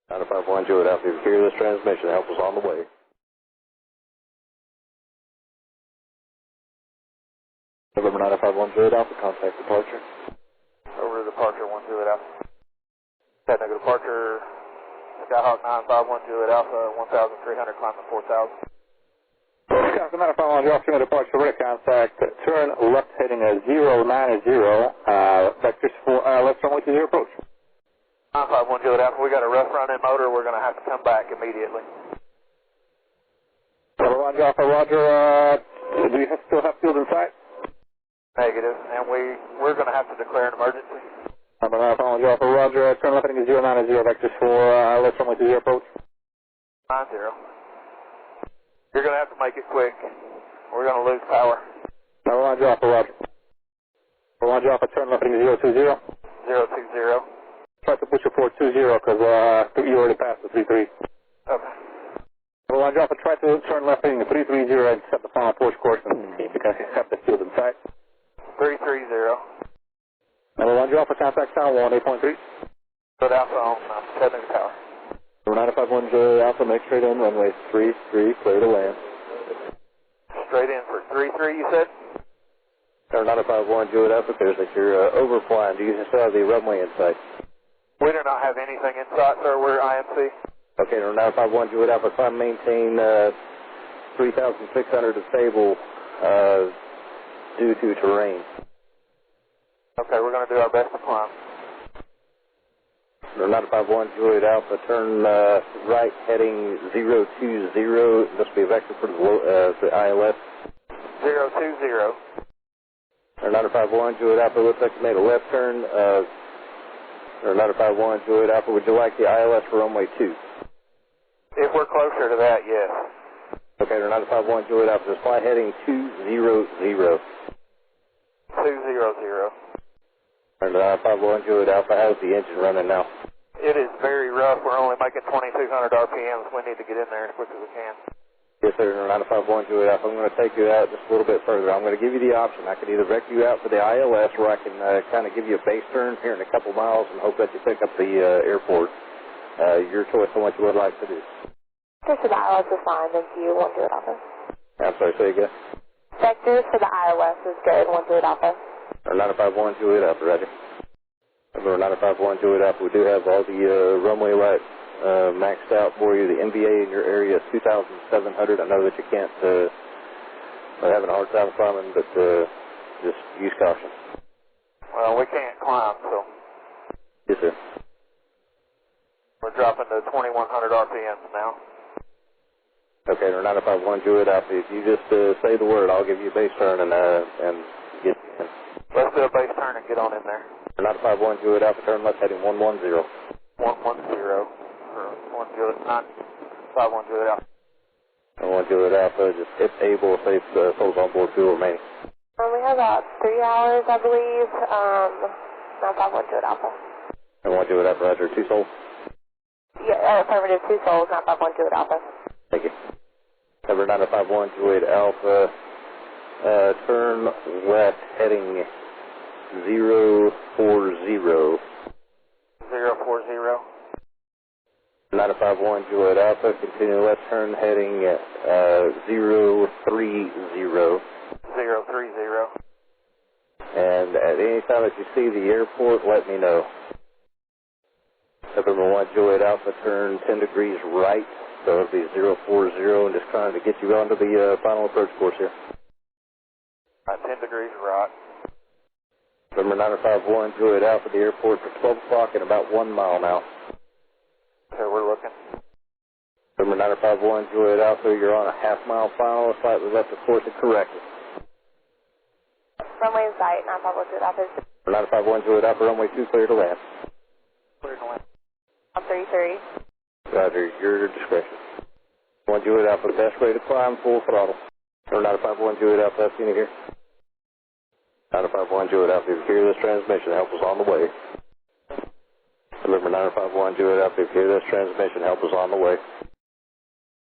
951 Juliet Alpha, if you hear this transmission, help us on the way. November 951 Juliet Alpha, contact departure. Over to departure 1 Juliet Alpha. Chattanooga departure, Skyhawk 951 Juliet Alpha, 1,300, climb to 4,000. Skyhawk 951 Juliet Alpha, departure, ready contact, turn left heading 090, vectors for left runway 20 approach. 951 Juliet Alpha, we got a rough run in motor, we're going to have to come back immediately. Roger, Alpha, Roger, do you still have field in sight? Negative, and we're going to have to declare an emergency. Number 951 Alpha, Roger, turn left heading 090, vectors for left runway 20 approach. 90. You're going to have to make it quick. We're going to lose power. Roger, Alpha, Roger. Roger, Alpha, turn left heading 020. 020. Try to push it forward 20 because you already passed the 33. Okay. Roger, Alpha, try to turn left heading 330 and set the final approach course and see if you can have the field in sight. 330. Roger, Alpha, contact sound 18.3. Put Alpha on Chattanooga Tower. 951 Juliet Alpha, make straight in, runway 33, clear to land. Straight in for 33, you said? 951 Juliet Alpha, appears that you're overflying. Do you still have the runway in sight? We do not have anything in sight, sir. We're IMC. Okay, 951 Juliet Alpha, climb, maintain 3,600 to stable due to terrain. Okay, we're going to do our best to climb. 951 Juliet Alpha, turn right heading 020. This will be a vector for the ILS. 020. 951 Juliet Alpha, looks like you made a left turn. 951 Juliet Alpha, would you like the ILS for runway 2? If we're closer to that, yes. Okay, 951 Juliet Alpha, just fly heading 200. 200. 951 Juliet Alpha, how's the engine running now? It is very rough. We're only making 2,200 RPMs. We need to get in there as quick as we can. Yes, sir. 951 Juliet Alpha, I'm going to take you out just a little bit further. I'm going to give you the option. I can either wreck you out for the ILS, or I can kind of give you a base turn here in a couple miles and hope that you pick up the airport. Your choice on what you would like to do. Vectors for the ILS is fine. Thank you. 1 Juliet Alpha. I'm sorry, say again. Vectors for the ILS is good. 1 Juliet Alpha. 951 Juliet Alpha, roger. Number 951 Juliet Alpha, we do have all the runway lights maxed out for you. The MVA in your area is 2,700. I know that you can't, are having a hard time climbing, but just use caution. Well, we can't climb, so Yes, sir. we're dropping to 2,100 RPMs now. Okay, 951 Juliet Alpha, if you just say the word, I'll give you a base turn and get in. Let's do a base turn and get on in there. 951 Juliet Alpha, turn left heading 110. 110. Or 1 Juliet, 951 Juliet Alpha. 1 Juliet Alpha, just if able, safe souls on board, fuel remaining. We have about 3 hours, I believe. 951 Juliet Alpha. 1 Juliet Alpha, roger, 2 souls. Yeah, affirmative, 2 souls, 951 Juliet Alpha. Thank you. Number 951 Juliet Alpha, turn left heading 040. 040. 951 Juliet Alpha, continue left turn heading 030. 030. And at any time that you see the airport, let me know. November 1 Juliet Alpha, turn 10 degrees right, so it'll be 040, and just trying to get you onto the final approach course here. 10 degrees right. November 951 Juliet Alpha, the airport for 12 o'clock in about 1 mile now. Okay, we're looking. November 951 Juliet Alpha, you're on a half-mile final, slightly left of course and corrected. Runway in sight, 951 Juliet Alpha. 951 Juliet Alpha, runway 2, clear to land. Clear to land. 33. Roger, your discretion. 1 Juliet Alpha, the best way to climb, full throttle. November 951 Juliet Alpha, I've seen you here. 951 Juliet Alpha, if you hear this transmission, help us on the way. November 951 Juliet Alpha, if you hear this transmission, help us on the way.